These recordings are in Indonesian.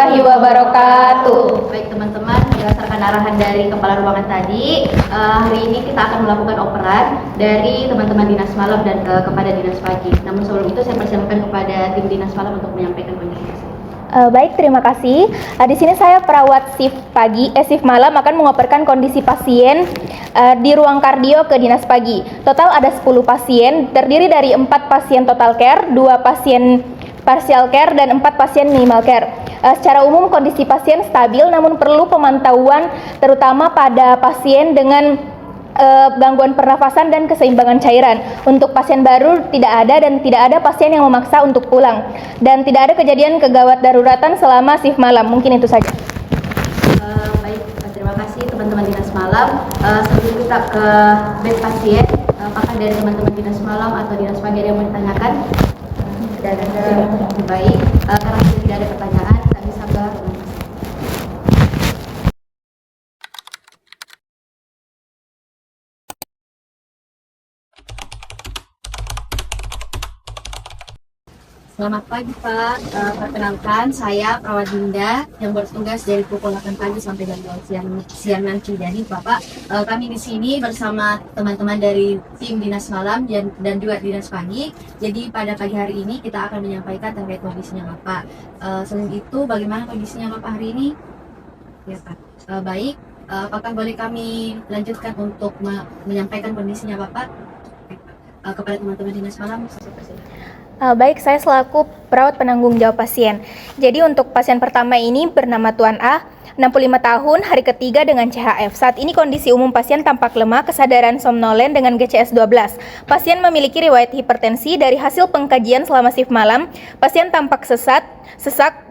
warahmatullahi wabarakatuh. Baik teman-teman, berdasarkan arahan dari kepala ruangan tadi, hari ini kita akan melakukan operan dari teman-teman dinas malam dan kepada dinas pagi. Namun sebelum itu saya persilakan kepada tim dinas malam untuk menyampaikan kondisi tersebut. Baik, terima kasih. Di sini saya perawat shift malam akan mengoperkan kondisi pasien di ruang kardio ke dinas pagi. Total ada 10 pasien, terdiri dari 4 pasien total care, 2 pasien partial care, dan 4 pasien minimal care. Secara umum kondisi pasien stabil, namun perlu pemantauan terutama pada pasien dengan gangguan pernafasan dan keseimbangan cairan. Untuk pasien baru tidak ada dan tidak ada pasien yang memaksa untuk pulang. Dan tidak ada kejadian kegawat daruratan selama shift malam. Mungkin itu saja. Baik, terima kasih teman-teman dinas malam. Sebelum kita ke bed pasien, apakah dari teman-teman dinas malam atau dinas pagi ada yang mau ditanyakan? Tidak ada. Baik, karena tidak ada pertanyaan, kita bisa ke Selamat pagi Pak, perkenalkan saya Perawat Dinda yang bertugas dari pukul 8 pagi sampai jam 2 siang nanti. Jadi Bapak, kami di sini bersama teman-teman dari tim dinas malam dan juga dinas pagi. Jadi pada pagi hari ini kita akan menyampaikan terkait kondisinya Bapak. Selain itu, bagaimana kondisinya Bapak hari ini? Ya Pak, baik. Apakah boleh kami lanjutkan untuk menyampaikan kondisinya Bapak kepada teman-teman dinas malam? Baik, saya selaku perawat penanggung jawab pasien. Jadi untuk pasien pertama ini bernama Tuan A, 65 tahun, hari ketiga dengan CHF. Saat ini kondisi umum pasien tampak lemah, kesadaran somnolen dengan GCS 12. Pasien memiliki riwayat hipertensi. Dari hasil pengkajian selama shift malam, pasien tampak sesak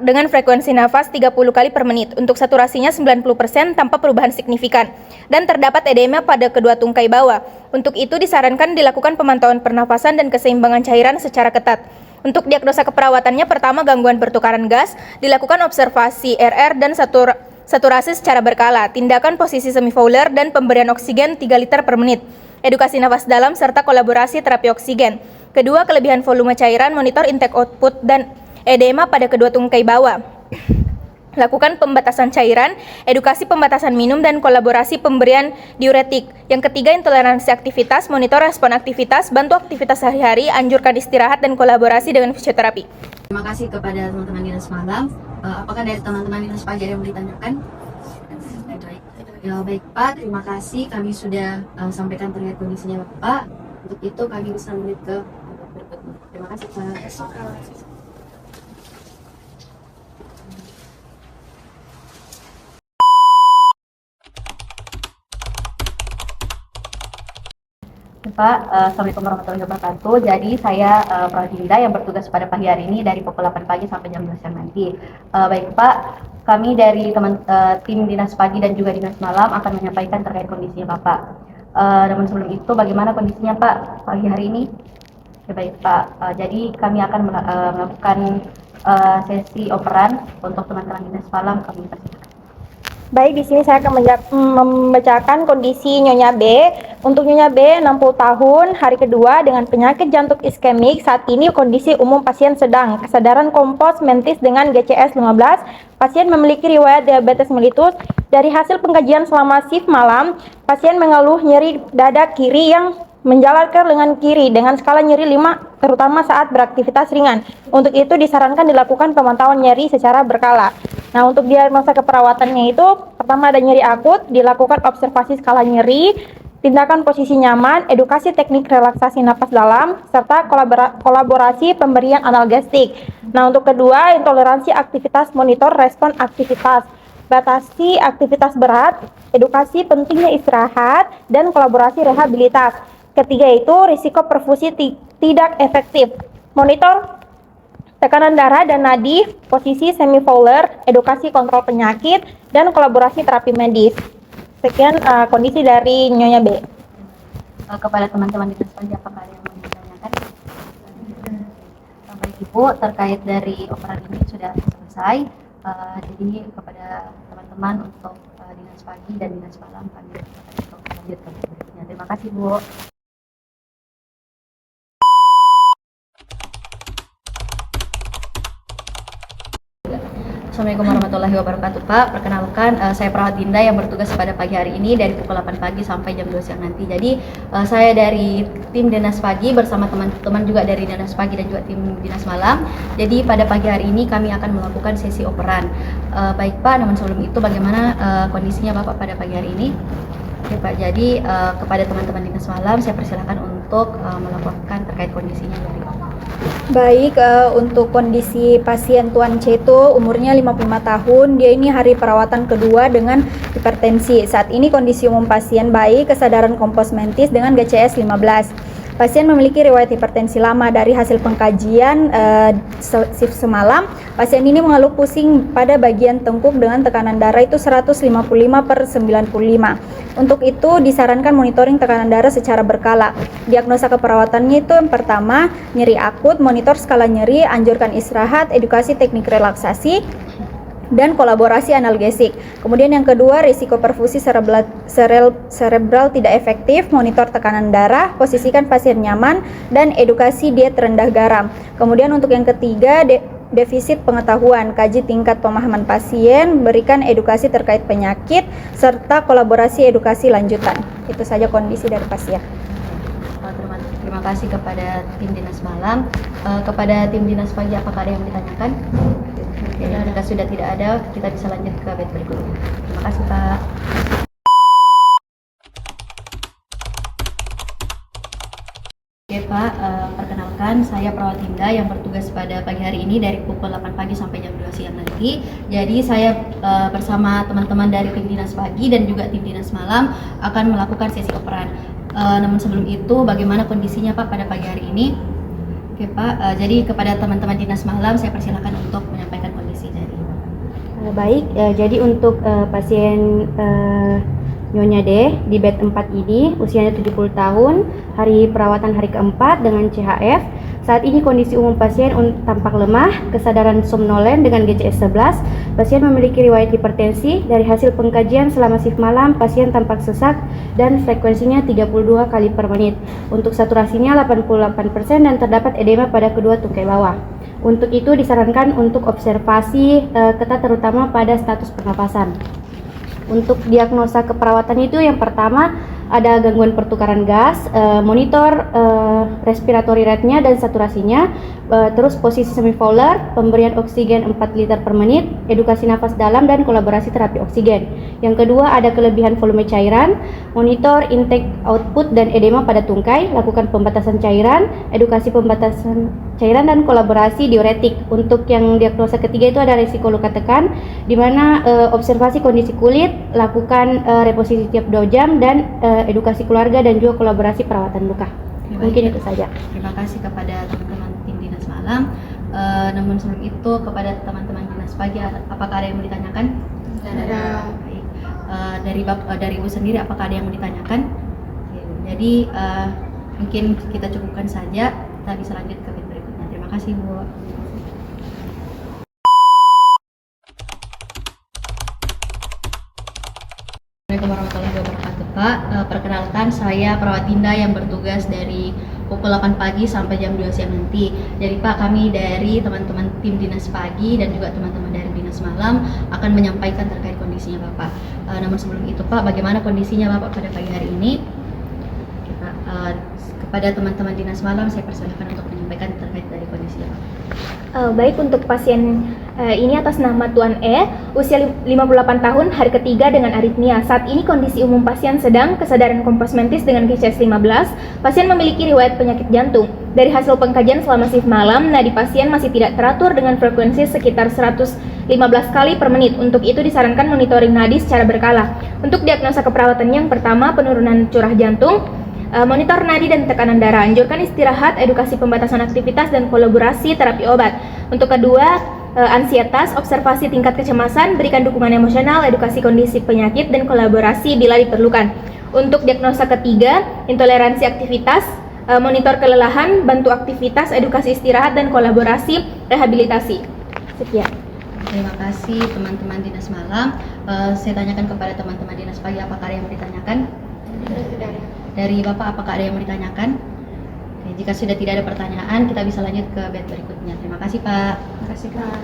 dengan frekuensi nafas 30 kali per menit. Untuk saturasinya 90% tanpa perubahan signifikan. Dan terdapat edema pada kedua tungkai bawah. Untuk itu disarankan dilakukan pemantauan pernafasan dan keseimbangan cairan secara ketat. Untuk diagnosa keperawatannya, pertama gangguan pertukaran gas, dilakukan observasi RR dan saturasi secara berkala, tindakan posisi semifouler dan pemberian oksigen 3 liter per menit, edukasi nafas dalam serta kolaborasi terapi oksigen. Kedua, kelebihan volume cairan, monitor intake output dan edema pada kedua tungkai bawah. Lakukan pembatasan cairan, edukasi pembatasan minum, dan kolaborasi pemberian diuretik. Yang ketiga, intoleransi aktivitas, monitor respon aktivitas, bantu aktivitas sehari-hari, anjurkan istirahat, dan kolaborasi dengan fisioterapi. Terima kasih kepada teman-teman dinas malam. Apakah dari teman-teman dinas pagi ada yang mau ditanyakan? Ya, baik Pak, terima kasih. Kami sudah sampaikan terkait kondisinya Bapak. Untuk itu kami bisa lanjut ke berikutnya. Terima kasih Pak. Pak, Assalamualaikum warahmatullahi wabarakatuh. Jadi saya Perawat Dinda yang bertugas pada pagi hari ini dari pukul 8 pagi sampai jam 2 siang nanti. Baik Pak, kami dari tim dinas pagi dan juga dinas malam akan menyampaikan terkait kondisinya Bapak. Namun sebelum itu, bagaimana kondisinya Pak pagi hari ini? Ya, baik Pak, jadi kami akan melakukan sesi operan untuk teman-teman dinas malam. Kami persilakan. Baik, di sini saya akan membacakan kondisi Nyonya B. Untuk Nyonya B, 60 tahun, hari kedua dengan penyakit jantung iskemik. Saat ini kondisi umum pasien sedang, kesadaran kompos mentis dengan GCS 15. Pasien memiliki riwayat diabetes mellitus. Dari hasil pengkajian selama shift malam, pasien mengeluh nyeri dada kiri yang menjalar ke lengan kiri dengan skala nyeri 5, terutama saat beraktivitas ringan. Untuk itu disarankan dilakukan pemantauan nyeri secara berkala. Nah, untuk diagnosa keperawatannya itu, pertama ada nyeri akut, dilakukan observasi skala nyeri, tindakan posisi nyaman, edukasi teknik relaksasi napas dalam, serta kolaborasi pemberian analgesik. Nah, untuk kedua, intoleransi aktivitas, monitor respon aktivitas, batasi aktivitas berat, edukasi pentingnya istirahat, dan kolaborasi rehabilitas. Ketiga itu, risiko perfusi tidak efektif, monitor tekanan darah dan nadi, posisi semifouler, edukasi kontrol penyakit, dan kolaborasi terapi medis. Sekian kondisi dari Nyonya B. Kepada teman-teman di dinas pagi, apakah ada yang mau ditanyakan? Baik Ibu, terkait dari operan ini sudah selesai. Jadi kepada teman-teman untuk dinas pagi dan dinas malam kami akan lanjutkan berikutnya. Terima kasih Bu. Assalamualaikum warahmatullahi wabarakatuh, Pak. Perkenalkan, saya Perawat Dinda yang bertugas pada pagi hari ini dari pukul 8 pagi sampai jam 2 siang nanti. Jadi, saya dari tim Dinas Pagi bersama teman-teman juga dari Dinas Pagi dan juga tim Dinas Malam. Jadi, pada pagi hari ini kami akan melakukan sesi operan. Baik, Pak, namun sebelum itu bagaimana kondisinya Bapak pada pagi hari ini? Oke, Pak. Jadi, kepada teman-teman Dinas Malam, saya persilakan untuk melaporkan terkait kondisinya dari Bapak. Baik, untuk kondisi pasien Tuan C itu umurnya 55 tahun, dia ini hari perawatan kedua dengan hipertensi. Saat ini kondisi umum pasien baik, kesadaran kompos mentis dengan GCS 15. Pasien memiliki riwayat hipertensi lama. Dari hasil pengkajian shift semalam, pasien ini mengeluh pusing pada bagian tengkuk dengan tekanan darah itu 155/95. Untuk itu disarankan monitoring tekanan darah secara berkala. Diagnosa keperawatannya itu yang pertama, nyeri akut, monitor skala nyeri, anjurkan istirahat, edukasi teknik relaksasi, dan kolaborasi analgesik. Kemudian yang kedua, risiko perfusi cerebral tidak efektif, monitor tekanan darah, posisikan pasien nyaman, dan edukasi diet rendah garam. Kemudian untuk yang ketiga, defisit pengetahuan, kaji tingkat pemahaman pasien, berikan edukasi terkait penyakit, serta kolaborasi edukasi lanjutan. Itu saja kondisi dari pasien. Terima kasih kepada tim Dinas Malam. Kepada tim Dinas Pagi, apakah ada yang ditanyakan? Jika sudah tidak ada, kita bisa lanjut ke bed berikutnya. Terima kasih, Pak. Oke, Pak, perkenalkan saya Perawat Dinda yang bertugas pada pagi hari ini dari pukul 8 pagi sampai jam 2 siang nanti. Jadi saya bersama teman-teman dari tim Dinas Pagi dan juga tim Dinas Malam akan melakukan sesi operan. Namun sebelum itu, bagaimana kondisinya Pak pada pagi hari ini? Oke, Pak, jadi kepada teman-teman Dinas Malam saya persilakan untuk menyampaikan kondisi dari Bapak. Baik, jadi untuk pasien Nyonya D di bed 4 ini usianya 70 tahun, hari perawatan hari keempat dengan CHF. Saat ini kondisi umum pasien tampak lemah, kesadaran somnolen dengan GCS 11. Pasien memiliki riwayat hipertensi. Dari hasil pengkajian selama shift malam, pasien tampak sesak dan frekuensinya 32 kali per menit. Untuk saturasinya 88% dan terdapat edema pada kedua tungkai bawah. Untuk itu disarankan untuk observasi ketat terutama pada status pernapasan. Untuk diagnosa keperawatan itu yang pertama ada gangguan pertukaran gas, monitor respiratory rate-nya dan saturasinya, terus posisi semifouler, pemberian oksigen 4 liter per menit, edukasi nafas dalam dan kolaborasi terapi oksigen. Yang kedua ada kelebihan volume cairan, monitor intake output dan edema pada tungkai, lakukan pembatasan cairan, edukasi pembatasan cairan dan kolaborasi diuretik. Untuk yang diagnosa ketiga itu ada risiko luka tekan, di mana observasi kondisi kulit, lakukan reposisi tiap 2 jam dan edukasi keluarga dan juga kolaborasi perawatan luka. Mungkin itu saja. Terima kasih kepada teman-teman tim Dinas Malam. Namun sebelum itu kepada teman-teman Dinas Pagi, apakah ada yang mau ditanyakan? Ada. Baik. Dari Ibu sendiri, apakah ada yang mau ditanyakan? Oke, jadi mungkin kita cukupkan saja. Kita bisa lanjut ke bed berikutnya. Terima kasih, Bu. Assalamualaikum warahmatullahi wabarakatuh, Pak. Perkenalkan saya Perawat Dinda yang bertugas dari pukul 8 pagi sampai jam 2 siang nanti. Jadi Pak, kami dari teman-teman tim Dinas Pagi dan juga teman-teman dari Dinas Malam akan menyampaikan terkait kondisinya Bapak. Namun sebelum itu Pak, bagaimana kondisinya Bapak pada pagi hari ini? Oke, Pak, kepada teman-teman Dinas Malam saya persilakan untuk menyampaikan terkait dari kondisinya Pak. Baik, untuk pasien ini atas nama Tuan E, usia 58 tahun, hari ketiga dengan aritmia. Saat ini kondisi umum pasien sedang, kesadaran kompos mentis dengan GCS 15. Pasien memiliki riwayat penyakit jantung. Dari hasil pengkajian selama shift malam, nadi pasien masih tidak teratur dengan frekuensi sekitar 115 kali per menit. Untuk itu disarankan monitoring nadi secara berkala. Untuk diagnosa keperawatan yang pertama, penurunan curah jantung, monitor nadi dan tekanan darah, anjurkan istirahat, edukasi pembatasan aktivitas dan kolaborasi terapi obat. Untuk kedua, ansietas, observasi tingkat kecemasan, berikan dukungan emosional, edukasi kondisi penyakit dan kolaborasi bila diperlukan. Untuk diagnosa ketiga, intoleransi aktivitas, monitor kelelahan, bantu aktivitas, edukasi istirahat dan kolaborasi rehabilitasi. Sekian. Terima kasih teman-teman Dinas Malam. Saya tanyakan kepada teman-teman Dinas Pagi, apakah ada yang mau ditanyakan? Dari Bapak, apakah ada yang mau ditanyakan? Oke, jika sudah tidak ada pertanyaan, kita bisa lanjut ke bed berikutnya. Terima kasih, Pak. Terima kasih, Kak.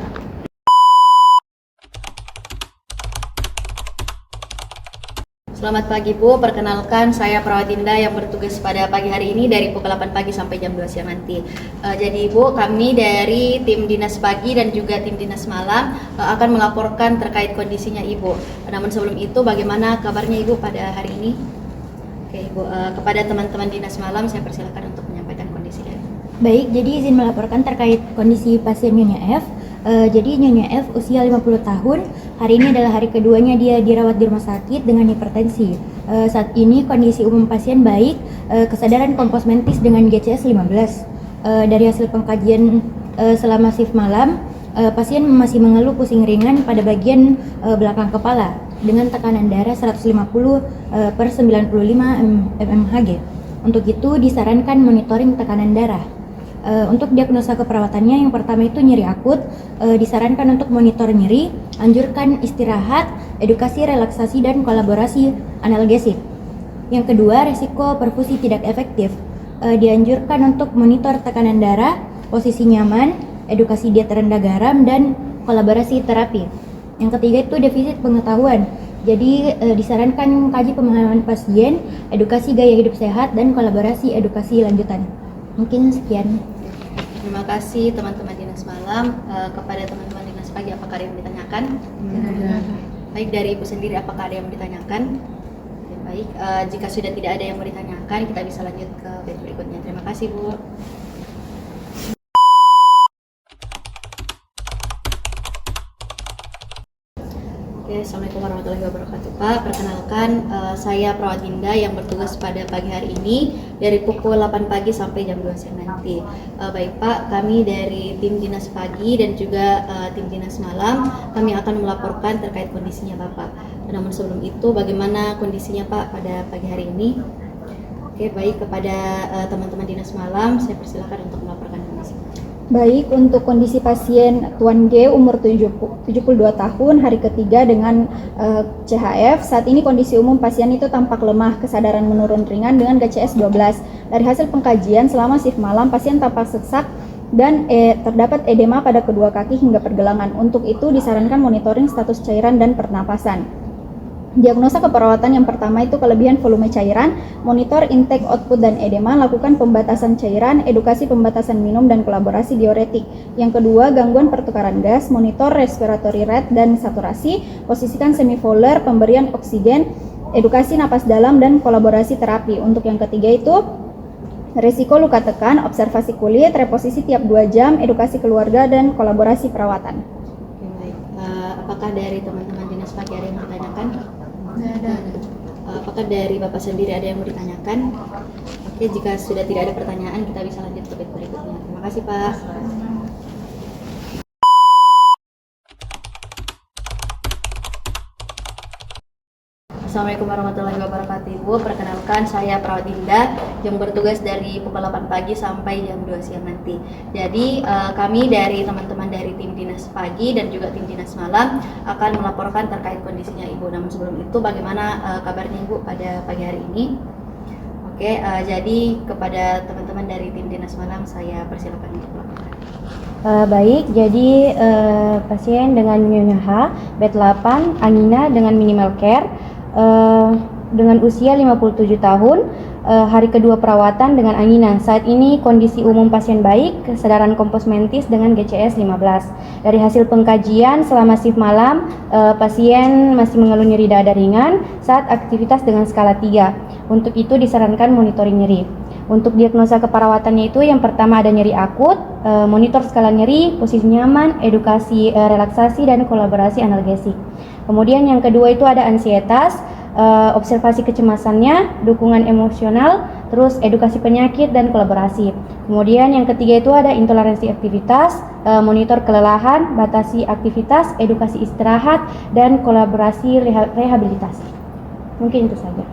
Selamat pagi Bu, perkenalkan saya Perawat Dinda yang bertugas pada pagi hari ini dari pukul 8 pagi sampai jam 2 siang nanti. Jadi Bu, kami dari tim dinas pagi dan juga tim dinas malam akan melaporkan terkait kondisinya Ibu. Namun sebelum itu bagaimana kabarnya Ibu pada hari ini? Oke Ibu, kepada teman-teman dinas malam saya persilakan untuk menyampaikan kondisi dari. Baik, jadi izin melaporkan terkait kondisi pasien Nyonya F. Jadi Nyonya F usia 50 tahun, hari ini adalah hari keduanya dia dirawat di rumah sakit dengan hipertensi. Saat ini kondisi umum pasien baik, kesadaran komposmentis dengan GCS 15. Dari hasil pengkajian selama shift malam, pasien masih mengeluh pusing ringan pada bagian belakang kepala dengan tekanan darah 150/95 mmHg. Untuk itu disarankan monitoring tekanan darah. Untuk diagnosa keperawatannya yang pertama itu nyeri akut, disarankan untuk monitor nyeri, anjurkan istirahat, edukasi relaksasi dan kolaborasi analgesik. Yang kedua, resiko perfusi tidak efektif, dianjurkan untuk monitor tekanan darah, posisi nyaman, edukasi diet rendah garam dan kolaborasi terapi. Yang ketiga itu defisit pengetahuan, jadi disarankan kaji pemahaman pasien, edukasi gaya hidup sehat dan kolaborasi edukasi lanjutan. Mungkin sekian. Terima kasih teman-teman dinas malam. Kepada teman-teman dinas pagi, apakah ada yang ditanyakan? Baik, dari Ibu sendiri apakah ada yang ditanyakan? Oke, baik, jika sudah tidak ada yang mau ditanyakan, kita bisa lanjut ke batch berikutnya. Terima kasih Bu. Oke, Assalamualaikum warahmatullahi wabarakatuh Pak. Perkenalkan, saya Perawat Dinda yang bertugas pada pagi hari ini dari pukul 8 pagi sampai jam 2 siang nanti. Baik Pak, kami dari tim dinas pagi dan juga tim dinas malam, kami akan melaporkan terkait kondisinya Bapak. Namun sebelum itu, bagaimana kondisinya Pak pada pagi hari ini? Oke, baik, kepada teman-teman dinas malam, saya persilakan untuk melaporkan kondisi. Baik, untuk kondisi pasien Tuan G umur 72 tahun, hari ketiga dengan CHF. Saat ini kondisi umum pasien itu tampak lemah, kesadaran menurun ringan dengan GCS 12. Dari hasil pengkajian selama shift malam, pasien tampak sesak dan terdapat edema pada kedua kaki hingga pergelangan. Untuk itu disarankan monitoring status cairan dan pernapasan. Diagnosa keperawatan yang pertama itu kelebihan volume cairan, monitor intake, output, dan edema, lakukan pembatasan cairan, edukasi pembatasan minum, dan kolaborasi diuretik. Yang kedua, gangguan pertukaran gas, monitor respiratory rate dan saturasi, posisikan semivolar, pemberian oksigen, edukasi napas dalam, dan kolaborasi terapi. Untuk yang ketiga itu, resiko luka tekan, observasi kulit, reposisi tiap 2 jam, edukasi keluarga, dan kolaborasi perawatan. Oke, baik. Apakah dari teman-teman dinas pagi ada yang ditanyakan? Ada. Apakah dari Bapak sendiri ada yang mau ditanyakan? Oke, jika sudah tidak ada pertanyaan, kita bisa lanjut ke batch berikutnya. Terima kasih Pak. Assalamualaikum warahmatullahi wabarakatuh Ibu. Perkenalkan, saya Perawat Dinda yang bertugas dari pukul 8 pagi sampai jam 2 siang nanti. Jadi kami dari teman-teman dari tim dinas pagi dan juga tim dinas malam akan melaporkan terkait kondisinya Ibu. Namun sebelum itu, bagaimana kabarnya Ibu pada pagi hari ini? Oke, jadi kepada teman-teman dari tim dinas malam saya persilakan untuk melaporkan. Baik, jadi pasien dengan Nyonya H, bed 8, angina dengan minimal care, dengan usia 57 tahun, hari kedua perawatan dengan angina. Saat ini kondisi umum pasien baik, kesadaran komposmentis dengan GCS 15. Dari hasil pengkajian selama shift malam, pasien masih mengeluh nyeri dada ringan saat aktivitas dengan skala 3. Untuk itu disarankan monitoring nyeri. Untuk diagnosa keperawatannya itu yang pertama ada nyeri akut, monitor skala nyeri, posisi nyaman, edukasi relaksasi dan kolaborasi analgesik. Kemudian yang kedua itu ada ansietas, observasi kecemasannya, dukungan emosional, terus edukasi penyakit dan kolaborasi. Kemudian yang ketiga itu ada intoleransi aktivitas, monitor kelelahan, batasi aktivitas, edukasi istirahat dan kolaborasi rehabilitasi. Mungkin itu saja.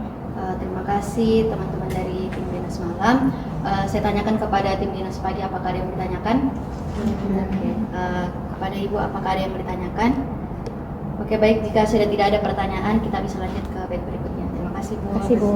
Terima kasih teman-teman dari tim dinas malam. Saya tanyakan kepada tim dinas pagi apakah ada yang ditanyakan? Oke. Kepada Ibu apakah ada yang ditanyakan? Oke, baik, jika sudah tidak ada pertanyaan kita bisa lanjut ke batch berikutnya. Terima kasih Bu. Terima kasih Bu.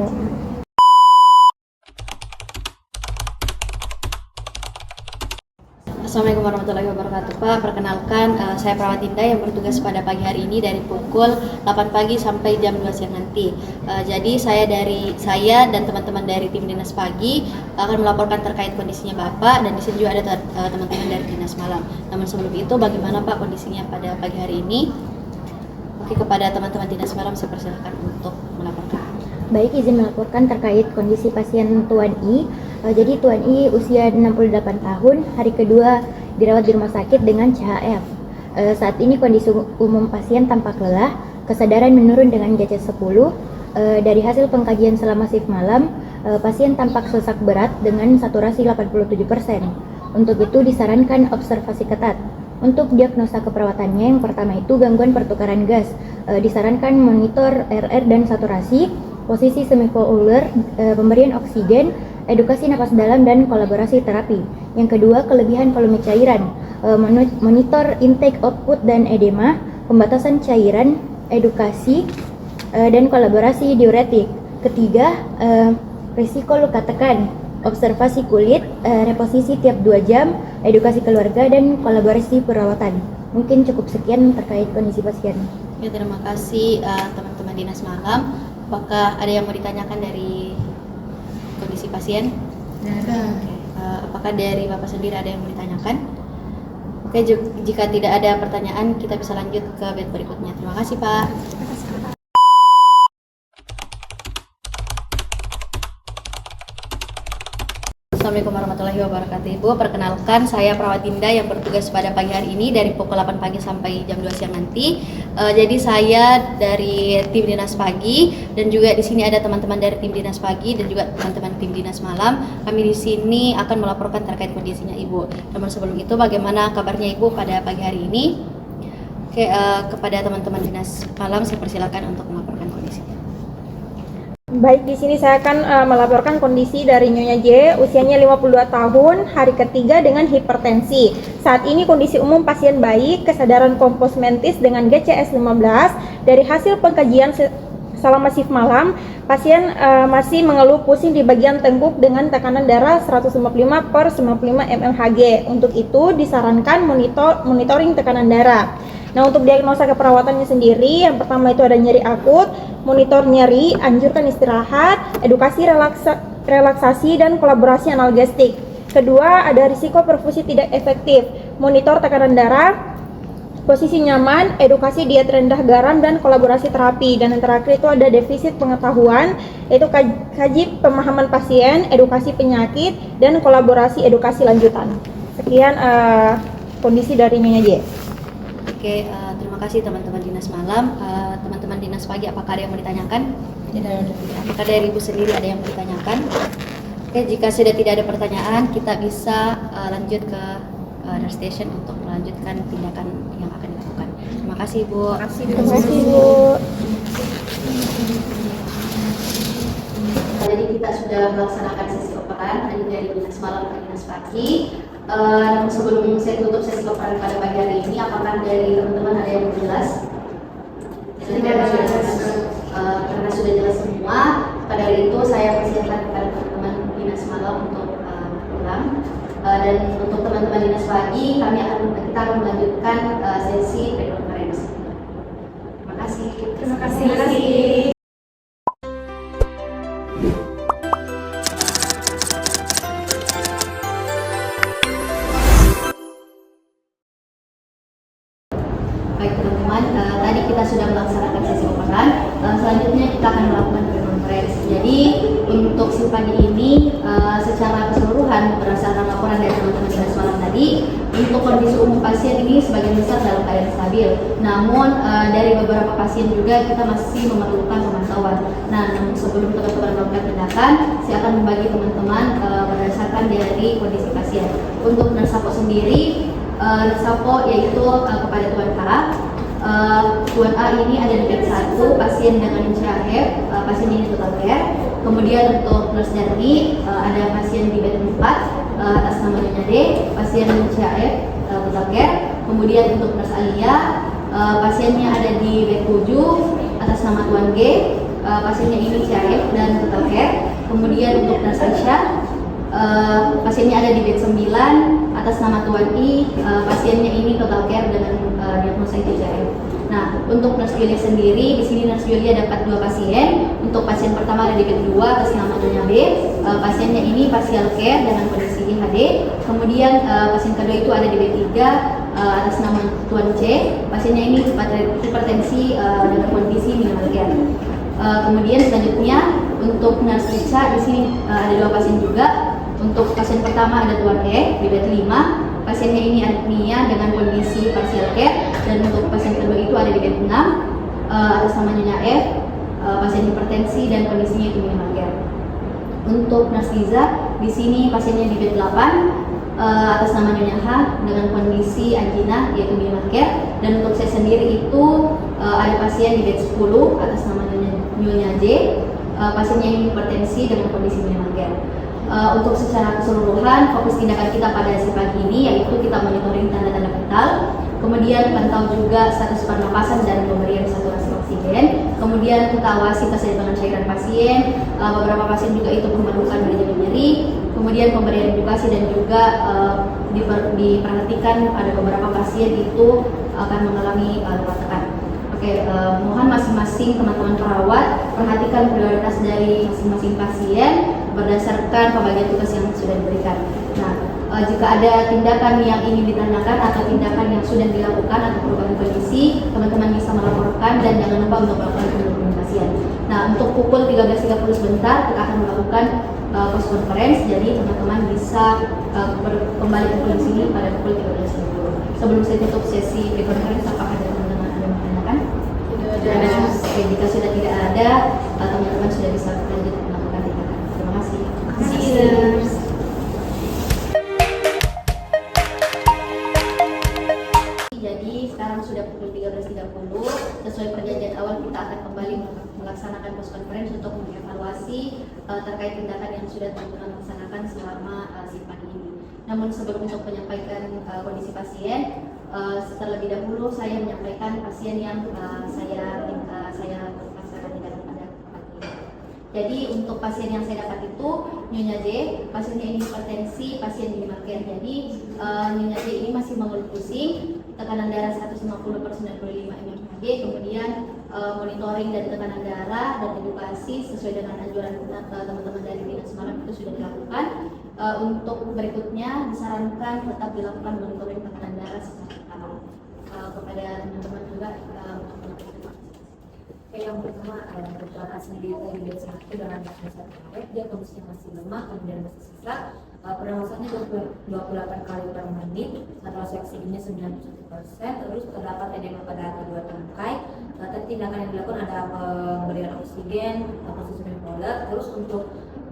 Assalamualaikum warahmatullahi wabarakatuh, Pak. Perkenalkan, saya Perawat Dinda yang bertugas pada pagi hari ini dari pukul 8 pagi sampai jam 2 siang nanti. Jadi saya dan teman-teman dari tim Dinas Pagi akan melaporkan terkait kondisinya Bapak, dan di sini juga ada teman-teman dari Dinas Malam. Namun sebelum itu, bagaimana Pak kondisinya pada pagi hari ini? Oke, kepada teman-teman Dinas Malam saya persilakan untuk melaporkan. Baik, izin melaporkan terkait kondisi pasien Tuan I. Jadi Tuan I usia 68 tahun, hari kedua dirawat di rumah sakit dengan CHF. Saat ini kondisi umum pasien tampak lelah, kesadaran menurun dengan GC10. Dari hasil pengkajian selama shift malam, pasien tampak sesak berat dengan saturasi 87%. Untuk itu disarankan observasi ketat. Untuk diagnosa keperawatannya, yang pertama itu gangguan pertukaran gas. Disarankan monitor RR dan saturasi, posisi semivolular, pemberian oksigen, edukasi napas dalam, dan kolaborasi terapi. Yang kedua, kelebihan volume cairan, monitor intake output dan edema, pembatasan cairan, edukasi, dan kolaborasi diuretik. Ketiga, risiko luka tekan, observasi kulit, reposisi tiap 2 jam, edukasi keluarga, dan kolaborasi perawatan. Mungkin cukup sekian terkait kondisi pasien. Ya, terima kasih teman-teman Dinas Malam. Apakah ada yang mau ditanyakan dari kondisi pasien? Oke. Apakah dari Bapak sendiri ada yang mau ditanyakan? Oke, jika tidak ada pertanyaan, kita bisa lanjut ke bed berikutnya. Terima kasih, Pak. Assalamualaikum warahmatullahi wabarakatuh, Ibu. Perkenalkan, saya Perawat Dinda yang bertugas pada pagi hari ini dari pukul 8 pagi sampai jam 2 siang nanti. Jadi saya dari tim Dinas Pagi, dan juga di sini ada teman-teman dari tim Dinas Pagi dan juga teman-teman tim Dinas Malam. Kami di sini akan melaporkan terkait kondisinya Ibu. Namun sebelum itu, bagaimana kabarnya Ibu pada pagi hari ini? Oke, kepada teman-teman Dinas Malam saya persilakan untuk melaporkan kondisinya. Baik, di sini saya akan melaporkan kondisi dari Nyonya J, usianya 52 tahun, hari ketiga dengan hipertensi. Saat ini kondisi umum pasien baik, kesadaran kompos mentis dengan GCS 15. Dari hasil pengkajian selama shift malam, pasien masih mengeluh pusing di bagian tengkuk dengan tekanan darah 155/95 mmHg. Untuk itu disarankan monitoring tekanan darah. Nah, untuk diagnosa keperawatannya sendiri, yang pertama itu ada nyeri akut, monitor nyeri, anjurkan istirahat, edukasi relaksasi, dan kolaborasi analgesik. Kedua, ada risiko perfusi tidak efektif, monitor tekanan darah, posisi nyaman, edukasi diet rendah garam, dan kolaborasi terapi. Dan yang terakhir itu ada defisit pengetahuan, yaitu kaji pemahaman pasien, edukasi penyakit, dan kolaborasi edukasi lanjutan. Sekian kondisi dari Nyonya J. Oke, terima kasih teman-teman Dinas Malam. Teman-teman Dinas Pagi, apakah ada yang mau ditanyakan? Tidak ada. Apakah dari Ibu sendiri ada yang mau ditanyakan? Oke, jika sudah tidak ada pertanyaan, kita bisa lanjut ke nurse station untuk melanjutkan tindakan yang akan dilakukan. Terima kasih, Ibu. Terima kasih, Bu. Jadi kita sudah melaksanakan sesi operan tadi dari Dinas Malam ke Dinas Pagi. Sebelum saya tutup sesi operan pada pagi hari ini, apakah dari teman-teman ada yang jelas? Karena sudah jelas semua, pada hari itu saya persilakan kepada teman-teman Dinas Malam untuk pulang. Dan untuk teman-teman Dinas Pagi, kita akan melanjutkan sesi pre-conference. Terima kasih. Terima kasih. Baik teman-teman, tadi kita sudah melaksanakan sesi operan. Selanjutnya kita akan melakukan pre-conference. Jadi untuk si pagi ini secara keseluruhan berdasarkan laporan dari teman-teman Dinas Malam tadi, untuk kondisi umum pasien ini sebagian besar dalam keadaan stabil. Namun dari beberapa pasien juga kita masih memerlukan pemantauan. Nah, namun sebelum teman-teman melakukan tindakan, saya akan membagi teman-teman berdasarkan dari kondisi pasien. Untuk nurse support sendiri, Sapo yaitu kepada Tuan A. Tuan A ini ada di bed 1, pasien dengan CHF, pasien ini total care. Kemudian untuk nurse Darmi ada pasien di bed 4 atas nama Nyonya D, pasien CHF total care. Kemudian untuk nurse Alia, pasiennya ada di bed 7 atas nama Tuan G, pasiennya ini CHF dan total care. Kemudian untuk nurse Aisyah, Pasiennya ada di bed 9 atas nama Tuan I. Pasiennya ini total care dengan diagnosa CHF. Nah, untuk Nurse Julia sendiri, di sini Nurse Julia dapat 2 pasien. Untuk pasien pertama ada di bed 2 atas nama Nyonya B. Pasiennya ini partial care dengan kondisi IHD. Kemudian pasien kedua itu ada di bed 3 atas nama Tuan C. Pasiennya ini hipertensi dengan kondisi minimal care. Kemudian selanjutnya untuk Nurse Richa di sini ada 2 pasien juga. Untuk pasien pertama ada Tuan E di bed 5. Pasiennya ini aritmia dengan kondisi partial care, dan untuk pasien kedua itu ada di bed 6 atas nama Nyonya F, pasien hipertensi dan kondisinya itu minimal care. Untuk Nurse Liza di sini pasiennya di bed 8 atas nama Nyonya H dengan kondisi angina yaitu minimal care, dan untuk saya sendiri itu ada pasien di bed 10 atas nama Nyonya J, pasiennya ini hipertensi dengan kondisi minimal care. Untuk secara keseluruhan fokus tindakan kita pada si pagi ini yaitu kita monitoring tanda-tanda vital, kemudian pantau juga status pernapasan dan pemberian saturasi oksigen, kemudian kita awasi keseimbangan cairan pasien. Beberapa pasien juga itu memerlukan nyeri, kemudian pemberian edukasi dan juga diperhatikan ada beberapa pasien itu akan mengalami luka tekan. Oke, mohon masing-masing teman-teman perawat perhatikan prioritas dari masing-masing pasien berdasarkan pembagian tugas yang sudah diberikan. Nah, jika ada tindakan yang ingin ditanyakan atau tindakan yang sudah dilakukan atau perubahan kondisi, teman-teman bisa melaporkan dan jangan lupa untuk melakukan pendampingan pasien. Nah, untuk pukul 13.30 sebentar kita akan melakukan post conference, jadi teman-teman bisa kembali ke sini pada pukul 13.30. Sebelum saya tutup sesi conference, apakah ada teman-teman ada yang menanyakan? Tidak ada. Oke, jika sudah tidak ada, teman-teman sudah bisa lanjut melakukan tindakan. Terima kasih. Jadi sekarang sudah pukul 13.30. Sesuai perjanjian awal kita akan kembali melaksanakan post conference untuk mengevaluasi terkait tindakan yang sudah teman-teman laksanakan selama si pagi ini. Namun sebelum untuk menyampaikan kondisi pasien, terlebih dahulu saya menyampaikan pasien yang saya laksanakan tindakan pada pagi ini. Jadi untuk pasien yang saya dapat itu Nyonya J, pasiennya ini hipertensi, pasien minimal care. Jadi Nyonya J ini masih mengeluh pusing, tekanan darah 150/95 mmHg, kemudian monitoring dan tekanan darah dan edukasi sesuai dengan anjuran teman-teman dari dinas semalam itu sudah dilakukan. Untuk berikutnya disarankan tetap dilakukan monitoring tekanan darah secara berkala. Kepada teman-teman juga yang pertama Bapak sendiri tadi bed 1 dengan diagnosa CHF, dia kondisinya masih lemah, kemudian masih sesak, pernapasannya 28 kali per menit, saturasi oksigennya 97%, terus terdapat edema pada kedua tangkai. Tadi tindakan yang dilakukan ada pemberian oksigen, posisi bipolar. Terus untuk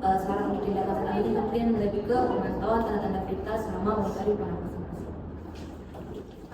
sekarang untuk tindakan selanjutnya mungkin lebih ke pemantauan tanda-tanda vital selama monitoring pernapasan.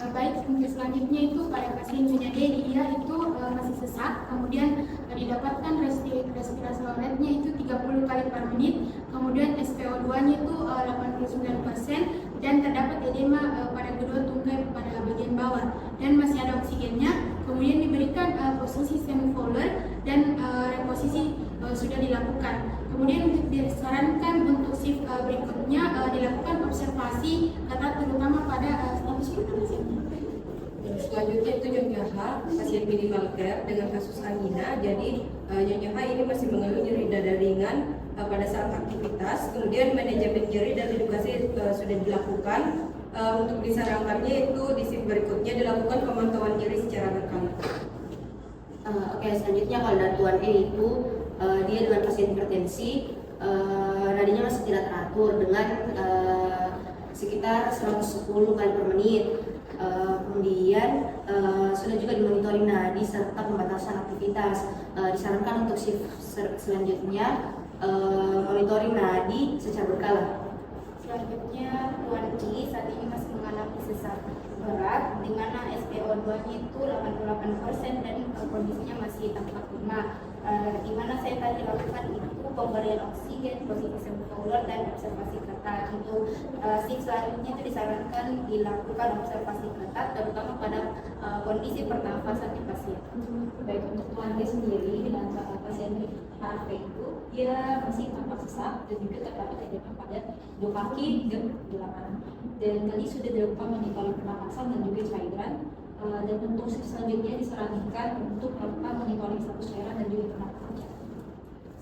Baik, untuk selanjutnya itu pada pasien Nyonya D, dia itu masih sesak, kemudian didapatkan respirasi rate-nya itu 30 kali per menit, kemudian SpO2-nya itu 89% dan terdapat edema pada kedua tungkai pada bagian bawah dan masih ada oksigennya. Kemudian diberikan posisi semi-fowler dan reposisi sudah dilakukan. Kemudian disarankan untuk shift berikutnya dilakukan observasi ketat terutama pada status hipertensi. Selanjutnya itu Nyonya H, pasien minimal care dengan kasus angina. Jadi Nyonya H ini masih mengeluh nyeri dada ringan pada saat aktivitas. Kemudian manajemen nyeri dan edukasi sudah dilakukan. Untuk disarankannya itu di shift berikutnya dilakukan pemantauan nyeri secara berkala. Oke, selanjutnya kalau dari Tuan E itu dia dengan pasien hipertensi, nadinya masih tidak teratur dengan sekitar 110 kali per menit. Kemudian sudah juga dimonitoring nadi serta pembatasan aktivitas. Disarankan untuk shift selanjutnya monitoring nadi secara berkala. Selanjutnya Tuan I saat ini masih mengalami sesak berat di mana SpO2-nya itu 88% dan kondisinya masih tampak lemah. Di mana saya tadi lakukan itu pemberian oksigen, posisi semi-fowler dan observasi ketat. Untuk shift selanjutnya itu disarankan dilakukan observasi ketat terutama pada kondisi pernafasan di pasien. baik untuk Tuan D sendiri dengan pasien HRV itu dia masih tampak sesak dan juga terdapat edema pada dua kaki dan lengan. Dan tadi sudah dilakukan monitoring pernapasan dan juga cairan. Dan untuk selanjutnya disarankan untuk melakukan monitoring status cairan dan juga pernapasan.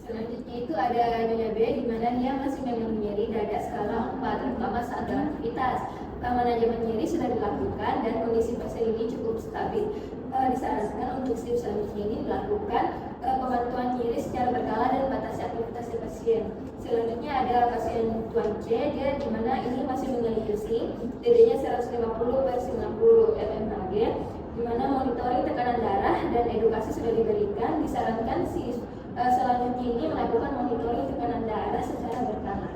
Selanjutnya itu ada Nyonya B, di mana dia masih memang nyeri dada skala 4, terutama saat beraktivitas. Manajemen nyeri sudah dilakukan dan kondisi pasien ini cukup stabil. Disarankan untuk step selanjutnya ini dilakukan pemantauan nyeri secara berkala dan batasi aktivitas pasien. Selanjutnya ada pasien Tuan C, dia di mana ini masih menyeri pusing, TD-nya 150/90 mmHg, di mana monitoring tekanan darah dan edukasi sudah diberikan. Disarankan selanjutnya ini melakukan monitoring tekanan darah secara berkala.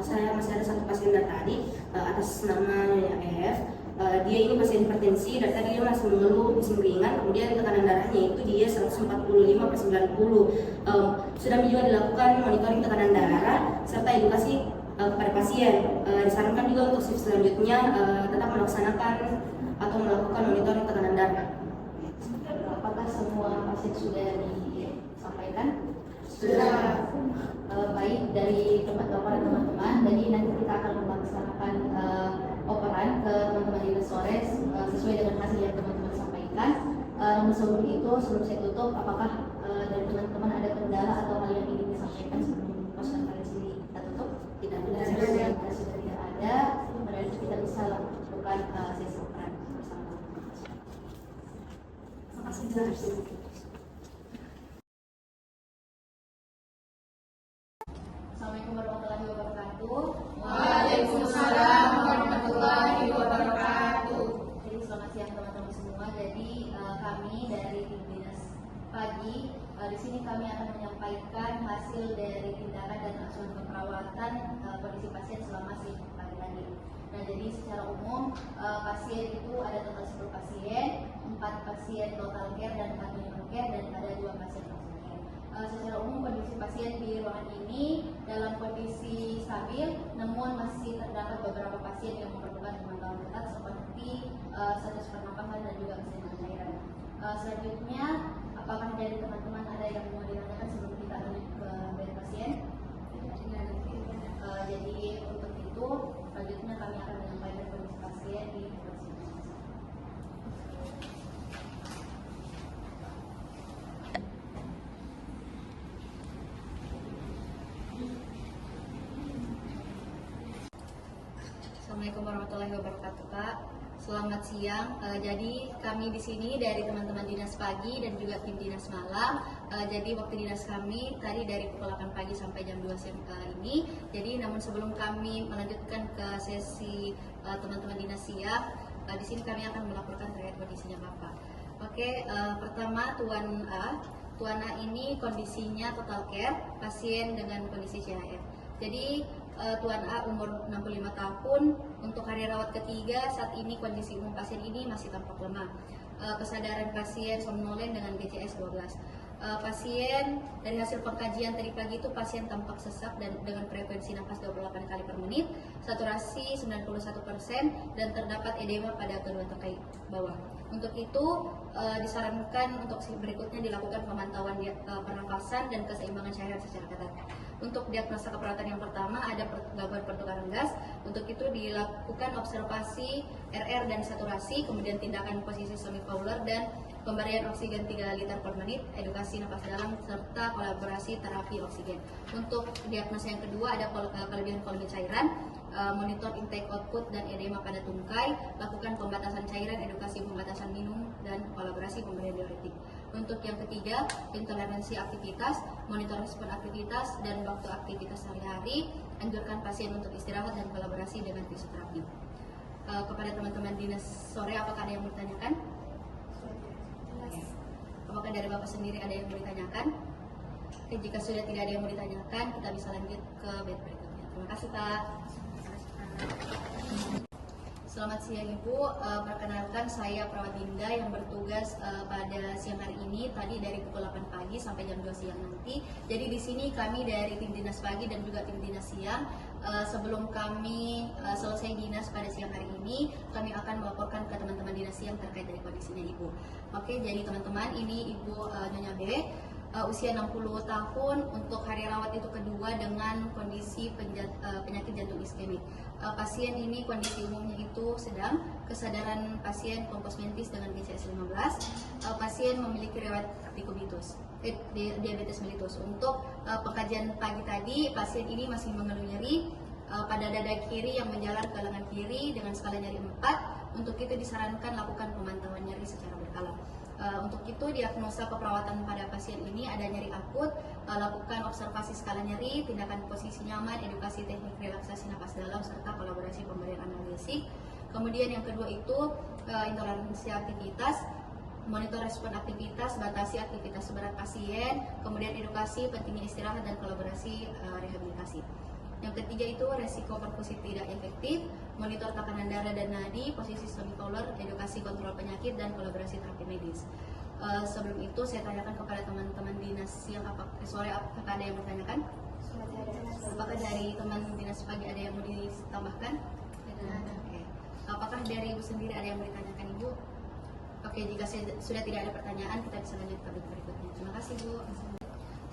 Saya masih ada satu pasien dari tadi atas nama Nyonya F. Dia ini pasien hipertensi, dari tadi dia masih mengeluh musim ringan, kemudian tekanan darahnya itu dia 145/90. Sudah juga dilakukan monitoring tekanan darah serta edukasi kepada pasien. Disarankan juga untuk shift selanjutnya tetap melaksanakan atau melakukan monitoring tekanan darah. Apakah semua pasien sudah disampaikan? Sudah. Baik, dari tempat laporan teman-teman, jadi nanti kita akan melaksanakan operan ke teman-teman di Sores sesuai dengan hasil yang teman-teman sampaikan. Namun sebelum itu, sebelum saya tutup, apakah dari teman-teman ada kendala atau hal yang ingin disampaikan sebelum konferensi kita tutup? Tidak ada. Sudah tidak ada, berarti kita bisa lakukan sesi operan bersama. Terima kasih. Assalamualaikum warahmatullahi wabarakatuh. Waalaikumsalam warahmatullahi wabarakatuh. Jadi selamat siang teman-teman semua. Jadi kami dari tim dinas pagi di sini kami akan menyampaikan hasil dari tindakan dan asuhan keperawatan kondisi pasien selama siang pagi tadi. Nah, jadi secara umum pasien itu ada total 10 pasien, 4 pasien total care dan 4 minimum care, dan ada 2 pasien langsung care. Secara umum kondisi pasien di ruangan ini dalam kondisi stabil, namun masih terdapat beberapa pasien yang memerlukan pemantauan ketat seperti status pernapasan dan juga kesehatan cairan. Selanjutnya, apakah dari teman-teman ada yang mau ditanyakan sebelum kita lanjut ke bed pasien? Jadi untuk itu, selanjutnya kami akan menyampaikan kondisi pasien di kursi. Assalamualaikum warahmatullahi wabarakatuh, Kak. Selamat siang. Jadi kami di sini dari teman-teman dinas pagi dan juga tim dinas malam. Jadi waktu dinas kami tadi dari pukul 8 pagi sampai jam 2 siang ini. Jadi namun sebelum kami melanjutkan ke sesi teman-teman dinas siang, di sini kami akan melaporkan terkait kondisinya Bapak. Oke, pertama Tuan A. Tuan A ini kondisinya total care, pasien dengan kondisi CHF. Jadi Tuan A umur 65 tahun, untuk hari rawat ketiga, saat ini kondisi umum pasien ini masih tampak lemah. Kesadaran pasien somnolen dengan GCS 12. Pasien dari hasil pengkajian tadi pagi itu pasien tampak sesak dan dengan frekuensi nafas 28 kali per menit, saturasi 91% dan terdapat edema pada kedua tangkai bawah. Untuk itu disarankan untuk berikutnya dilakukan pemantauan pernafasan dan keseimbangan cairan secara ketat. Untuk diagnosa keperawatan yang pertama ada gangguan pertukaran gas. Untuk itu dilakukan observasi RR dan saturasi, kemudian tindakan posisi semifauler dan pemberian oksigen 3 liter per menit, edukasi napas dalam serta kolaborasi terapi oksigen. Untuk diagnosa yang kedua ada kelebihan volume cairan, monitor intake output dan edema pada tungkai, lakukan pembatasan cairan, edukasi pembatasan minum dan kolaborasi pemberian diuretik. Untuk yang ketiga, intoleransi aktivitas, monitor respon aktivitas dan waktu aktivitas sehari-hari, anjurkan pasien untuk istirahat dan kolaborasi dengan fisioterapi. Kepada teman-teman dinas sore, apakah ada yang mau ditanyakan? Apakah dari Bapak sendiri ada yang mau ditanyakan? Oke, jika sudah tidak ada yang mau ditanyakan, kita bisa lanjut ke bed berikutnya. Terima kasih, Pak. Selamat siang Ibu, perkenalkan saya Perawat Dinda yang bertugas pada siang hari ini tadi dari pukul 8 pagi sampai jam 2 siang nanti. Jadi di sini kami dari tim dinas pagi dan juga tim dinas siang sebelum kami selesai dinas pada siang hari ini, kami akan melaporkan ke teman-teman dinas siang terkait dari kondisinya Ibu. Oke, jadi teman-teman, ini Ibu Nyonya B, usia 60 tahun, untuk hari rawat itu kedua dengan kondisi penyakit jantung iskemik. Pasien ini kondisi umumnya itu sedang, kesadaran pasien kompos mentis dengan BCS 15. Pasien memiliki riwayat diabetes mellitus. Untuk pengkajian pagi tadi, pasien ini masih mengeluh nyeri pada dada kiri yang menjalar ke lengan kiri dengan skala nyeri 4. Untuk itu disarankan lakukan pemantauan nyeri secara berkala. Untuk itu diagnosa keperawatan pada pasien ini ada nyeri akut, lakukan observasi skala nyeri, tindakan posisi nyaman, edukasi teknik relaksasi napas dalam, serta kolaborasi pemberian analgesik. Kemudian yang kedua itu intoleransi aktivitas, monitor respon aktivitas, batasi aktivitas berat pasien, kemudian edukasi pentingnya istirahat dan kolaborasi rehabilitasi. Yang ketiga itu resiko perfusi tidak efektif, monitor tekanan darah dan nadi, posisi semicolor, edukasi kontrol penyakit, dan kolaborasi terapi medis. Sebelum itu saya tanyakan kepada teman-teman dinas siang, apakah ada yang bertanyakan? Apakah dari teman dinas pagi ada yang mau ditambahkan? Oke. Apakah dari Ibu sendiri ada yang mau ditanyakan Ibu? Oke, jika sudah tidak ada pertanyaan, kita bisa lanjut ke berikutnya. Terima kasih Bu.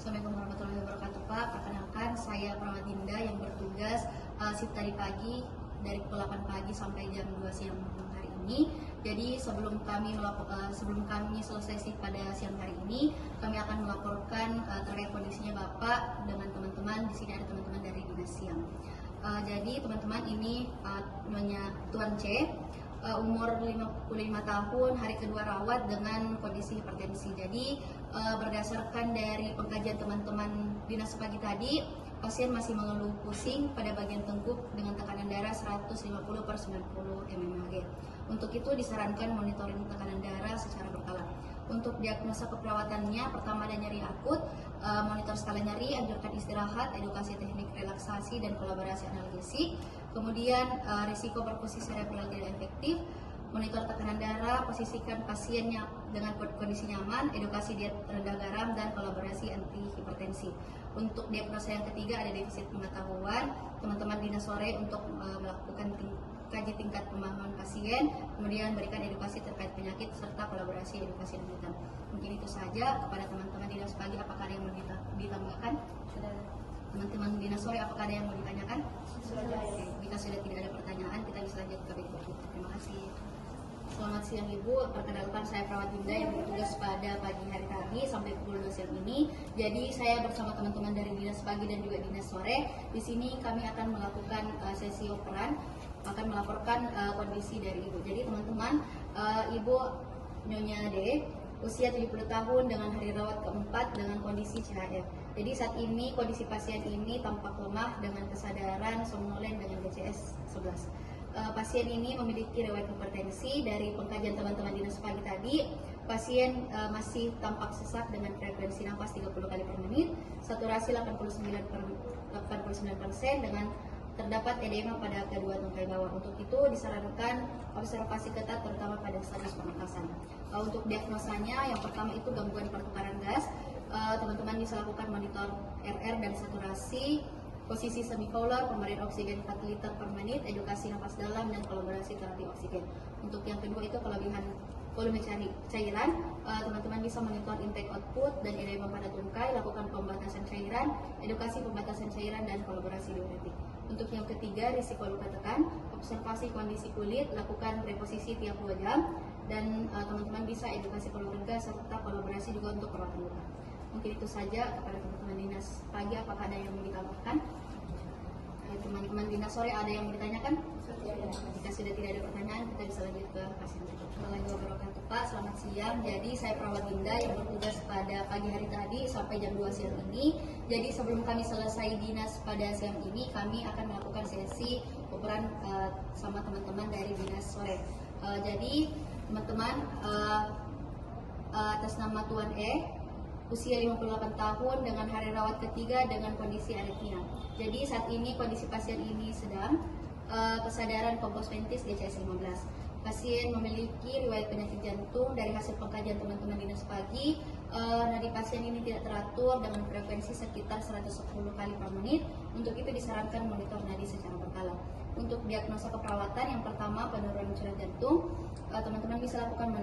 Assalamualaikum warahmatullahi wabarakatuh Pak. Perkenalkan, saya Perawat Dinda yang bertugas shift tadi pagi dari pukul 8 pagi sampai jam 2 siang hari ini. Jadi sebelum kami selesai shift pada siang hari ini, kami akan melaporkan terkait kondisinya Bapak dengan teman-teman. Di sini ada teman-teman dari dinas siang. Jadi teman-teman, ini Nyonya Tuan C, umur 55 tahun, hari kedua rawat dengan kondisi hipertensi. Jadi berdasarkan dari pengkajian teman-teman dinas pagi tadi, pasien masih mengeluh pusing pada bagian tengkuk dengan tekanan darah 150/90 mmHg. Untuk itu disarankan monitoring tekanan darah secara berkala. Untuk diagnosa keperawatannya, pertama ada nyeri akut, monitor skala nyeri, anjurkan istirahat, edukasi teknik relaksasi dan kolaborasi analgesik. Kemudian risiko perfusi serebral tidak efektif, monitor tekanan darah, posisikan pasiennya dengan kondisi nyaman, edukasi diet rendah garam, dan kolaborasi anti hipertensi. Untuk diagnosa yang ketiga ada defisit pengetahuan, teman-teman dinas sore untuk melakukan kaji tingkat pemahaman pasien, kemudian berikan edukasi terkait penyakit serta kolaborasi edukasi lanjutan. Mungkin itu saja. Kepada teman-teman dinas pagi, apakah ada yang mau ditambahkan? Teman-teman dinas sore, apakah ada yang mau ditanyakan? Oke, jika sudah tidak ada pertanyaan, kita bisa lanjut ke berikutnya. Terima kasih. Selamat siang Ibu, perkenalkan saya Perawat Dinda yang bertugas pada pagi hari tadi sampai pukul 2 siang ini. Jadi saya bersama teman-teman dari dinas pagi dan juga dinas sore. Di sini kami akan melakukan sesi operan, akan melaporkan kondisi dari Ibu. Jadi teman-teman, Ibu Nyonya D, usia 70 tahun dengan hari rawat keempat dengan kondisi CHF. Jadi saat ini kondisi pasien ini tampak lemah dengan kesadaran somnolen dengan BCS 11. Pasien ini memiliki riwayat hipertensi. Dari pengkajian teman-teman dinas pagi tadi, pasien masih tampak sesak dengan frekuensi nafas 30 kali per menit, saturasi 89% dengan terdapat edema pada kedua tungkai bawah. Untuk itu disarankan observasi ketat terutama pada status pernapasan. Untuk diagnosanya, yang pertama itu gangguan pertukaran gas. Teman-teman bisa lakukan monitor RR dan saturasi, posisi semicolor, pemberian oksigen 4 liter per menit, edukasi napas dalam, dan kolaborasi terapi oksigen. Untuk yang kedua itu kelebihan volume cairan, teman-teman bisa monitor intake output dan edema pada tungkai, lakukan pembatasan cairan, edukasi pembatasan cairan, dan kolaborasi diuretik. Untuk yang ketiga, risiko luka tekan, observasi kondisi kulit, lakukan reposisi tiap 2 jam, dan teman-teman bisa edukasi keluarga serta kolaborasi juga untuk perawatan luka. Mungkin itu saja. Kepada teman-teman dinas pagi, apakah ada yang mau ditambahkan? Teman-teman dinas sore, ada yang mau ditanyakan? Jika sudah tidak ada pertanyaan, kita bisa lanjut ke pasien berikutnya. Assalamualaikum warahmatullahi wabarakatuh Pak, selamat siang. Jadi saya Perawat Dinda yang bertugas pada pagi hari tadi sampai jam 2 siang ini. Jadi sebelum kami selesai dinas pada siang ini, kami akan melakukan sesi operan sama teman-teman dari dinas sore. Jadi teman-teman, atas nama Tuan E, usia 58 tahun dengan hari rawat ketiga dengan kondisi aritmia. Jadi saat ini kondisi pasien ini sedang, kesadaran kompos mentis BCS 15. pasien memiliki riwayat penyakit jantung. Dari hasil pengkajian teman-teman dinas pagi, nadi pasien ini tidak teratur dengan frekuensi sekitar 110 kali per menit. Untuk itu disarankan monitor nadi secara berkala. Untuk diagnosa keperawatan, yang pertama penurunan curah jantung, teman-teman bisa lakukan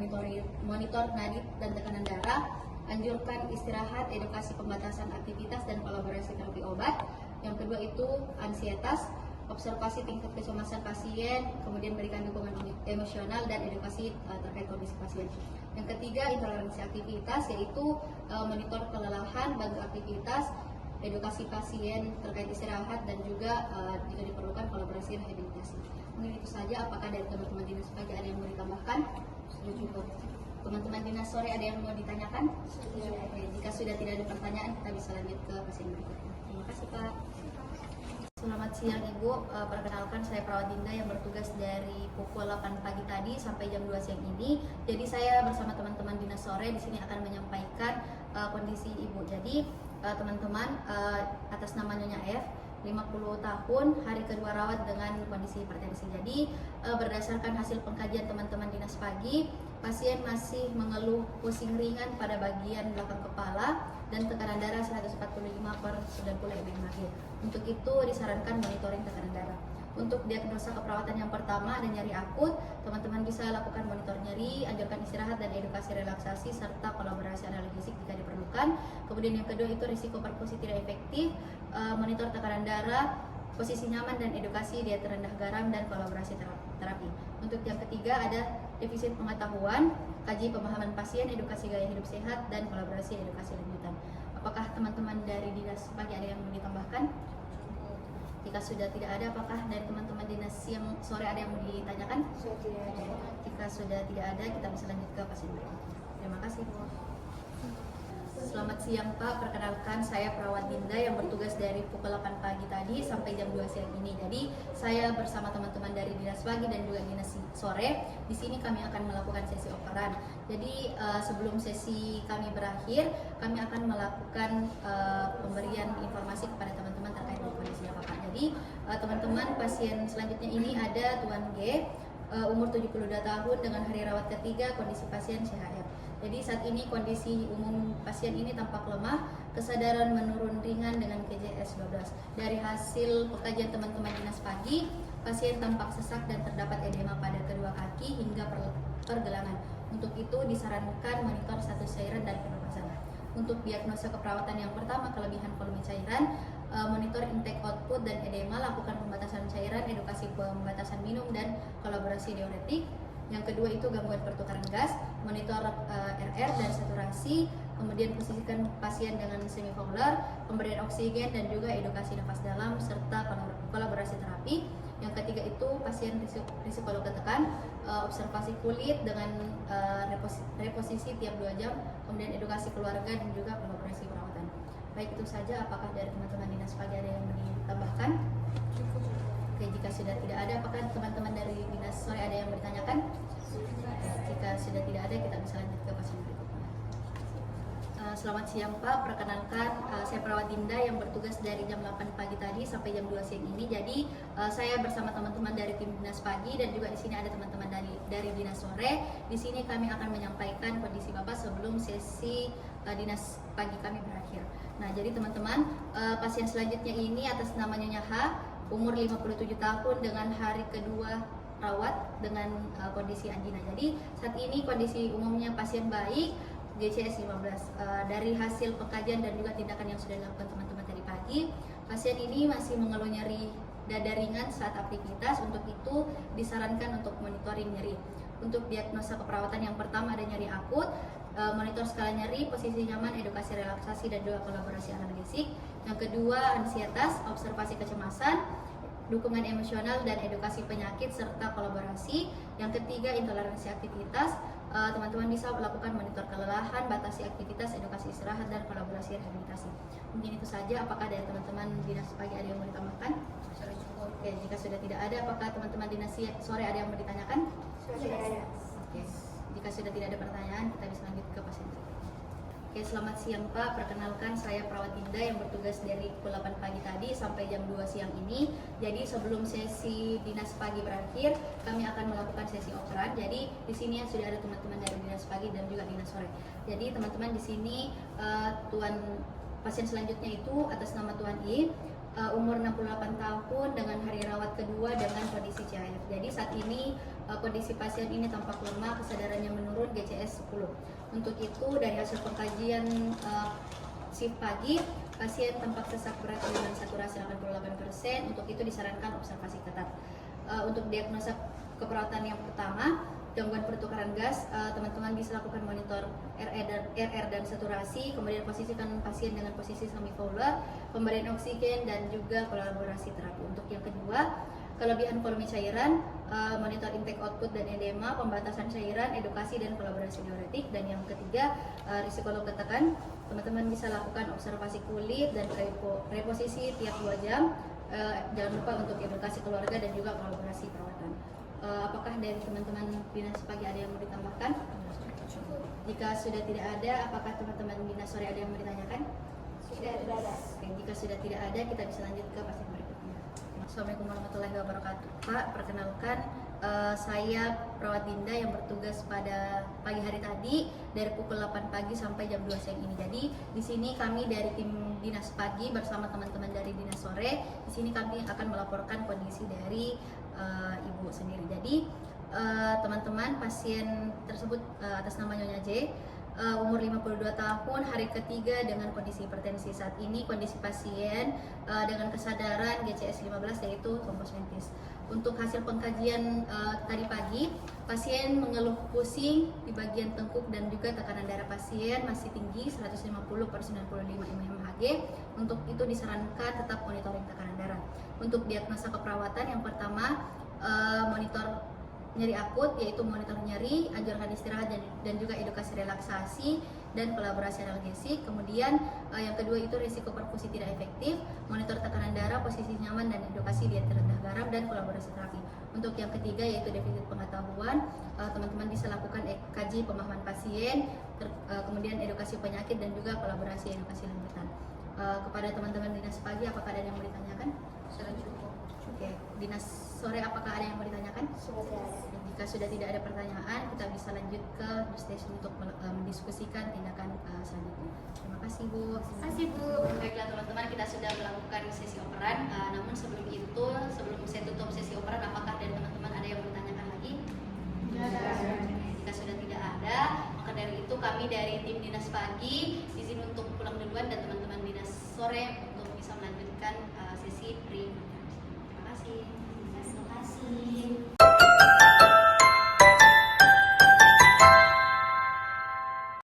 monitor nadi dan tekanan darah, anjurkan istirahat, edukasi pembatasan aktivitas dan kolaborasi terapi obat. Yang kedua itu ansietas, observasi tingkat kecemasan pasien, kemudian berikan dukungan emosional dan edukasi terkait kondisi pasien. Yang ketiga, intoleransi aktivitas, yaitu monitor kelelahan, bantu aktivitas, edukasi pasien terkait istirahat, dan juga jika diperlukan kolaborasi rehabilitasi. Mungkin itu saja. Apakah dari teman-teman dinas pagi ada yang mau ditambahkan? Sudah cukup. Teman-teman dinas sore ada yang mau ditanyakan? Oke, jika sudah tidak ada pertanyaan, kita bisa lanjut ke pasien berikutnya. Terima kasih, Pak. Selamat siang Ibu, perkenalkan saya Perawat Dinda yang bertugas dari pukul 8 pagi tadi sampai jam 2 siang ini. Jadi saya bersama teman-teman dinas sore di sini akan menyampaikan kondisi Ibu. Jadi teman-teman, atas nama Nyonya F, 50 tahun, hari kedua rawat dengan kondisi hipertensi. Jadi berdasarkan hasil pengkajian teman-teman dinas pagi, pasien masih mengeluh pusing ringan pada bagian belakang kepala dan tekanan darah 145/90 mmHg. Untuk itu disarankan monitoring tekanan darah. Untuk diagnosa keperawatan yang pertama ada nyeri akut, teman-teman bisa lakukan monitor nyeri, anjurkan istirahat dan edukasi relaksasi serta kolaborasi analgesik jika diperlukan. Kemudian yang kedua itu risiko perfusi tidak efektif, monitor tekanan darah, posisi nyaman dan edukasi diet rendah garam dan kolaborasi terapi. Untuk yang ketiga ada defisit pengetahuan, kaji pemahaman pasien, edukasi gaya hidup sehat dan kolaborasi edukasi lanjutan. Apakah teman-teman dari dinas pagi ada yang mau ditambahkan? Jika sudah tidak ada, apakah dari teman-teman dinas siang sore ada yang mau ditanyakan? Jika sudah tidak ada, kita bisa lanjut ke pasien berikutnya. Terima kasih, Bu. Selamat siang Pak, perkenalkan saya Perawat Dinda yang bertugas dari pukul 8 pagi tadi sampai jam 2 siang ini. Jadi saya bersama teman-teman dari dinas pagi dan juga dinas sore. Di sini kami akan melakukan sesi operan. Jadi sebelum sesi kami berakhir, kami akan melakukan pemberian informasi kepada teman-teman terkait dengan kondisinya Pak. Jadi teman-teman, pasien selanjutnya ini ada Tuan G, umur 72 tahun dengan hari rawat ketiga, kondisi pasien CHF. Jadi saat ini kondisi umum pasien ini tampak lemah, kesadaran menurun ringan dengan KJS 12. Dari hasil pengkajian teman-teman dinas pagi, pasien tampak sesak dan terdapat edema pada kedua kaki hingga pergelangan. Untuk itu disarankan monitor status cairan dan pernapasan. Untuk diagnosa keperawatan yang pertama, kelebihan volume cairan, monitor intake output dan edema, lakukan pembatasan cairan, edukasi pembatasan minum dan kolaborasi diuretik. Yang kedua itu gangguan pertukaran gas, monitor RR dan saturasi, kemudian posisikan pasien dengan semipolar, pemberian oksigen dan juga edukasi nafas dalam serta kolaborasi terapi. Yang ketiga itu pasien psikolog ketekan, observasi kulit dengan reposisi tiap 2 jam, kemudian edukasi keluarga dan juga kolaborasi perawatan. Baik, itu saja. Apakah dari teman-teman dinas pagi ada yang ditambahkan? Oke, jika sudah tidak ada, apakah teman-teman dari dinas sore ada yang bertanyakan? Jika sudah tidak ada, kita bisa lanjut ke pasien berikutnya. Selamat siang Pak, perkenalkan saya Perawat Dinda yang bertugas dari jam 8 pagi tadi sampai jam 2 siang ini. Jadi saya bersama teman-teman dari tim dinas pagi dan juga di sini ada teman-teman dari dinas sore. Di sini kami akan menyampaikan kondisi Bapak sebelum sesi dinas pagi kami berakhir. Nah, jadi teman-teman, pasien selanjutnya ini atas nama Nyonya H, umur 57 tahun dengan hari kedua rawat dengan kondisi angina. Jadi saat ini kondisi umumnya pasien baik, GCS 15. Dari hasil pengkajian dan juga tindakan yang sudah dilakukan teman-teman tadi pagi, pasien ini masih mengeluh nyeri dada ringan saat aktivitas. Untuk itu disarankan untuk monitoring nyeri. Untuk diagnosa keperawatan yang pertama ada nyeri akut, monitor skala nyeri, posisi nyaman, edukasi relaksasi dan juga kolaborasi analgesik. Yang kedua ansietas, observasi kecemasan, dukungan emosional dan edukasi penyakit serta kolaborasi. Yang ketiga intoleransi aktivitas, teman-teman bisa melakukan monitor kelelahan, batasi aktivitas, edukasi istirahat dan kolaborasi rehabilitasi. Mungkin itu saja. Apakah dari teman-teman dinas pagi ada yang mau ditambahkan? Oke, jika sudah tidak ada, apakah teman-teman dinas sore ada yang mau ditanyakan? Sudah ada. Oke, jika sudah tidak ada pertanyaan, kita bisa lanjut ke pasien. Oke, selamat siang Pak. Perkenalkan saya Perawat Dinda yang bertugas dari pukul 8 pagi tadi sampai jam 2 siang ini. Jadi sebelum sesi dinas pagi berakhir, kami akan melakukan sesi operan. Jadi di sini sudah ada teman-teman dari dinas pagi dan juga dinas sore. Jadi teman-teman di sini pasien selanjutnya itu atas nama Tuan I, umur 68 tahun dengan hari rawat kedua dengan kondisi CHF. Jadi saat ini kondisi pasien ini tampak lemah, kesadarannya menurun, GCS 10. Untuk itu dari hasil pengkajian shift pagi, pasien tampak sesak berat dengan saturasi 88%. Untuk itu disarankan observasi ketat. Untuk diagnosa keperawatan yang pertama, gangguan pertukaran gas, teman-teman bisa lakukan monitor RR dan saturasi, kemudian posisikan pasien dengan posisi semifouler, pemberian oksigen dan juga kolaborasi terapi. Untuk yang kedua, kelebihan volume cairan, monitor intake output dan edema, pembatasan cairan, edukasi dan kolaborasi diuretik. Dan yang ketiga, risiko tekan, teman-teman bisa lakukan observasi kulit dan reposisi tiap 2 jam. Jangan lupa untuk edukasi keluarga dan juga kolaborasi perawatan. Apakah dari teman-teman dinas pagi ada yang mau ditambahkan? Jika sudah tidak ada, apakah teman-teman dinas sore ada yang mau ditanyakan? Sudah ada. Oke, jika sudah tidak ada, kita bisa lanjut ke pasien berikutnya. Assalamualaikum warahmatullahi wabarakatuh. Pak, perkenalkan saya Perawat Dinda yang bertugas pada pagi hari tadi dari pukul 8 pagi sampai jam 2 siang ini. Jadi di sini kami dari tim dinas pagi bersama teman-teman dari dinas sore. Di sini kami akan melaporkan kondisi dari ibu sendiri. Jadi teman-teman, pasien tersebut atas nama Nyonya J, umur 52 tahun, hari ketiga dengan kondisi hipertensi. Saat ini kondisi pasien dengan kesadaran GCS 15 yaitu trombositis. Untuk hasil pengkajian tadi pagi, pasien mengeluh pusing di bagian tengkuk dan juga tekanan darah pasien masih tinggi 150/95 mmHg. Untuk itu disarankan tetap monitoring tekanan darah. Untuk diagnosa keperawatan yang pertama, monitor nyeri akut, yaitu monitor nyeri, anjurkan istirahat dan juga edukasi relaksasi dan kolaborasi analgesik. Kemudian yang kedua itu risiko perfusi tidak efektif, monitor tekanan darah, posisi nyaman dan edukasi diet rendah garam dan kolaborasi terapi. Untuk yang ketiga yaitu defisit pengetahuan, teman-teman bisa lakukan kaji pemahaman pasien, kemudian edukasi penyakit dan juga kolaborasi edukasi lanjutan. Kepada teman-teman dinas pagi, apakah ada yang mau ditanyakan? Sudah cukup. Oke, dinas sore apakah ada yang mau ditanyakan? Sudah ada. Jika sudah tidak ada pertanyaan, kita bisa lanjut ke station untuk mendiskusikan tindakan selanjutnya. Terima kasih Bu. Terima kasih Bu. Baiklah teman-teman, kita sudah melakukan sesi operan. Namun sebelum itu, sebelum saya tutup sesi operan, apakah dari teman-teman ada yang mau ditanyakan lagi? Jika sudah tidak ada, maka dari itu kami dari tim dinas pagi izin untuk pulang duluan dan teman-teman dinas sore untuk bisa melanjutkan sesi pre-conference. Terima kasih.